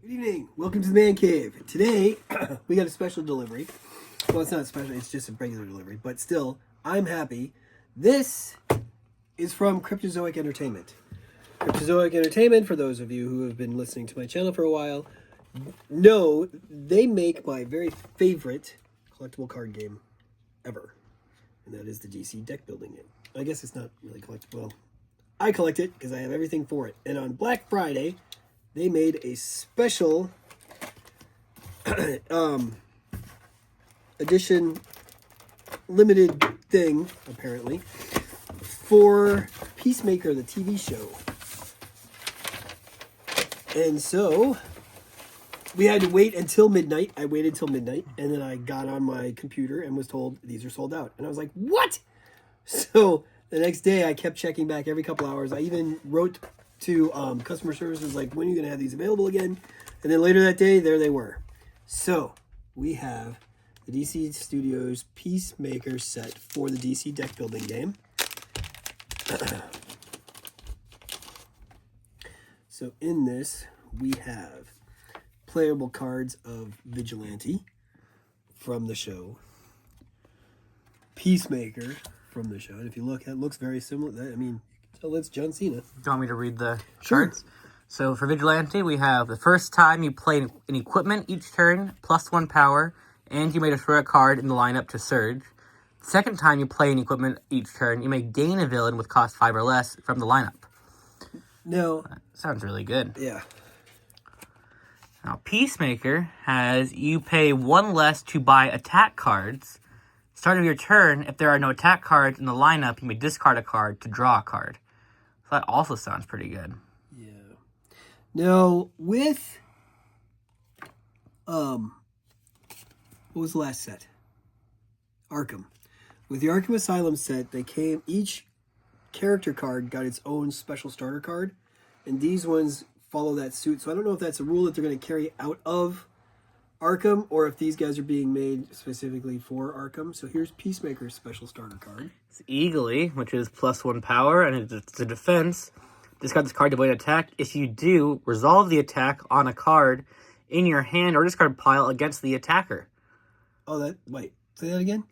Good evening. Welcome to the Man Cave. Today, we got a special delivery. Well, it's not special. It's just a regular delivery. But still, I'm happy. This is from Cryptozoic Entertainment. Cryptozoic Entertainment, for those of you who have been listening to my channel for a while, know they make my very favorite collectible card game ever. And that is the DC deck building game. I guess it's not really collectible. Well, I collect it because I have everything for it. And on Black Friday, they made a special edition limited thing, apparently, for Peacemaker, the TV show. And so we had to wait until midnight. I waited till midnight, and then I got on my computer and was told these are sold out. And I was like, what? So the next day I kept checking back every couple hours. I even wrote to customer services like, when are you going to have these available again? And then later that day, there they were. So we have the DC Studios Peacemaker set for the DC deck building game. So in this, we have playable cards of Vigilante from the show, Peacemaker from the show. And if you look, it looks very similar. I mean, so it's John Cena. Do you want me to read the Sure. cards? So for Vigilante, we have the first time you play an equipment each turn, +1 power, and you may destroy a card in the lineup to surge. Second time you play an equipment each turn, you may gain a villain with cost 5 or less from the lineup. No. That sounds really good. Yeah. Now, Peacemaker has you pay 1 less to buy attack cards. Start of your turn, if there are no attack cards in the lineup, you may discard a card to draw a card. So that also sounds pretty good. Yeah. Now, with what was the last set? Arkham. With the Arkham Asylum set, each character card got its own special starter card, and these ones follow that suit. So I don't know if that's a rule that they're going to carry out of Arkham, or if these guys are being made specifically for Arkham. So here's Peacemaker's special starter card. It's Eagly, which is +1 power, and it's a defense. Discard this card to avoid attack. If you do, resolve the attack on a card in your hand or discard pile against the attacker. Wait, say that again?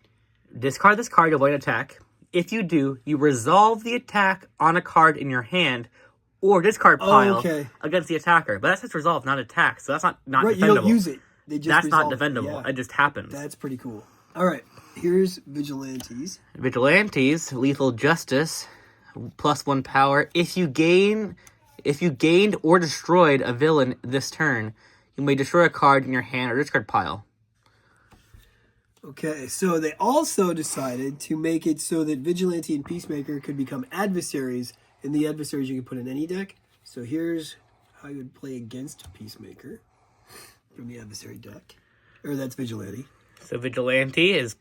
Discard this card to avoid attack. If you do, you resolve the attack on a card in your hand or discard pile against the attacker. But that's just resolve, not attack, so that's not right, defendable. You don't use it. That's not defendable. Yeah. It just happens. That's pretty cool. All right, here's Vigilantes. Vigilantes, Lethal Justice, +1 power. If you gained or destroyed a villain this turn, you may destroy a card in your hand or discard pile. Okay, so they also decided to make it so that Vigilante and Peacemaker could become adversaries, and the adversaries you can put in any deck. So here's how you would play against Peacemaker from the adversary deck. Or that's Vigilante. So Vigilante is,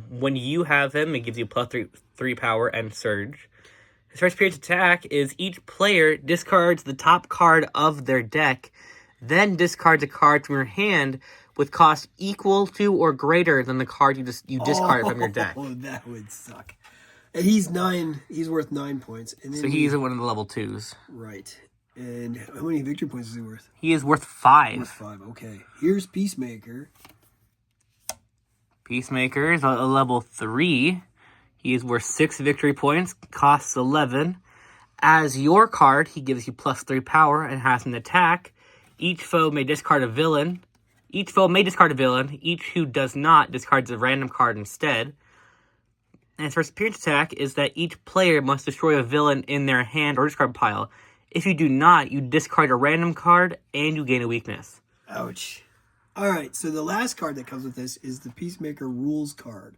when you have him, it gives you +3 power and surge. His first period's attack is each player discards the top card of their deck, then discards a card from your hand with cost equal to or greater than the card you discarded from your deck. Oh, that would suck. And he's worth 9 points. And then So he's one of the level 2s. Right. And how many victory points is he worth? He is worth 5. Worth 5, okay. Here's Peacemaker. Peacemaker is a level 3. He is worth 6 victory points, costs 11. As your card, he gives you +3 power and has an attack. Each foe may discard a villain. Each who does not discards a random card instead. And his first appearance attack is that each player must destroy a villain in their hand or discard pile. If you do not, you discard a random card and you gain a weakness. Ouch. All right, so the last card that comes with this is the Peacemaker Rules card.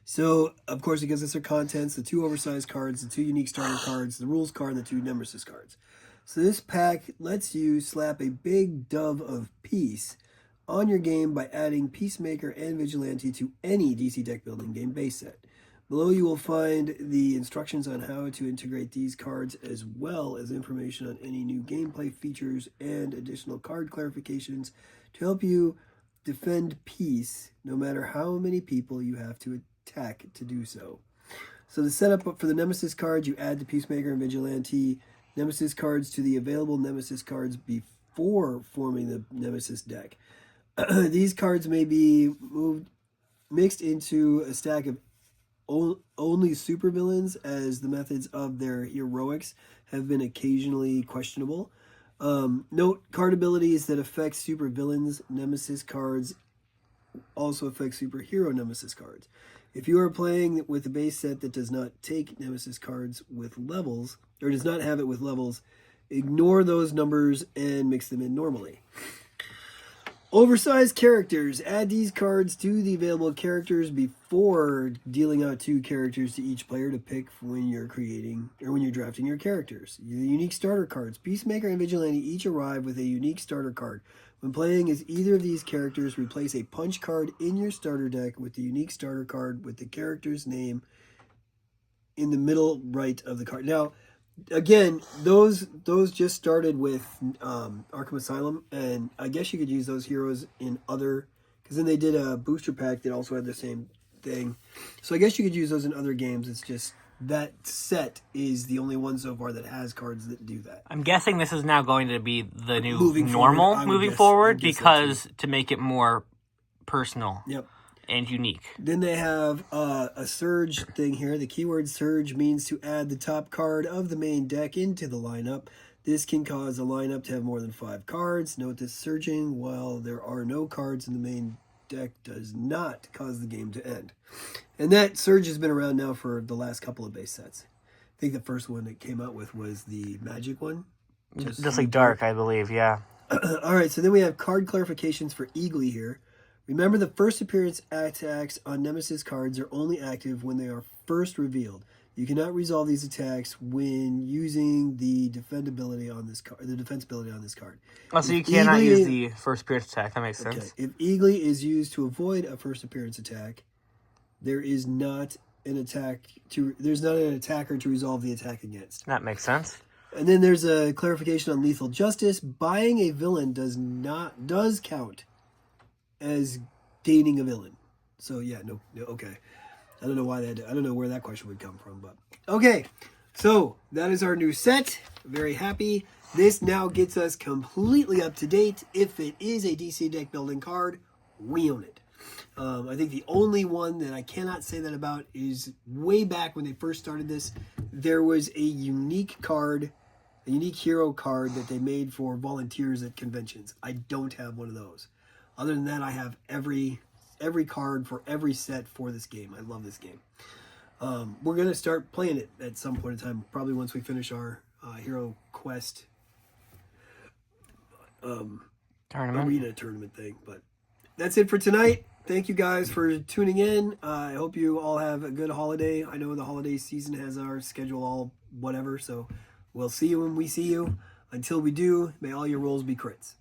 So, of course, because it's their contents, the 2 oversized cards, the 2 unique starter cards, the Rules card, and the 2 Nemesis cards. So this pack lets you slap a big dove of peace on your game by adding Peacemaker and Vigilante to any DC deck building game base set. Below you will find the instructions on how to integrate these cards, as well as information on any new gameplay features and additional card clarifications to help you defend peace no matter how many people you have to attack to do so. So the setup for the Nemesis cards, you add the Peacemaker and Vigilante Nemesis cards to the available Nemesis cards before forming the Nemesis deck. These cards may be mixed into a stack of only supervillains, as the methods of their heroics have been occasionally questionable. Note card abilities that affect supervillains Nemesis cards also affect superhero Nemesis cards. If you are playing with a base set that does not take Nemesis cards with levels, or does not have it with levels, ignore those numbers and mix them in normally. Oversized characters. Add these cards to the available characters before dealing out 2 characters to each player to pick when you're creating or when you're drafting your characters. The unique starter cards. Peacemaker and Vigilante each arrive with a unique starter card. When playing as either of these characters, replace a punch card in your starter deck with the unique starter card with the character's name in the middle right of the card. Now, again, those just started with Arkham Asylum, and I guess you could use those heroes in other, because then they did a booster pack that also had the same thing. So I guess you could use those in other games. It's just that set is the only one so far that has cards that do that. I'm guessing this is now going to be the new Moving normal forward, moving I forward guess so, because to make it more personal. Yep. And unique. Then they have a surge thing here. The keyword surge means to add the top card of the main deck into the lineup. This can cause a lineup to have more than 5 cards. Note that surging, while there are no cards in the main deck, does not cause the game to end. And that surge has been around now for the last couple of base sets. I think the first one it came out with was the magic one. Just like dark, I believe, yeah. All right, so then we have card clarifications for Eagly here. Remember, the first appearance attacks on Nemesis cards are only active when they are first revealed. You cannot resolve these attacks when using the defensibility on this card. Oh, so you cannot use the first appearance attack. That makes sense. Okay. If Eagly is used to avoid a first appearance attack, there's not an attacker to resolve the attack against. That makes sense. And then there's a clarification on lethal justice. Buying a villain does count as gaining a villain. So yeah, no, okay. I don't know why I don't know where that question would come from, but okay. So that is our new set. Very happy. This now gets us completely up to date. If it is a DC deck building card, we own it. I think the only one that I cannot say that about is way back when they first started this, there was a unique hero card that they made for volunteers at conventions. I don't have one of those. Other than that, I have every card for every set for this game. I love this game. We're going to start playing it at some point in time, probably once we finish our Hero Quest arena tournament thing. But that's it for tonight. Thank you guys for tuning in. I hope you all have a good holiday. I know the holiday season has our schedule all whatever, so we'll see you when we see you. Until we do, may all your rolls be crits.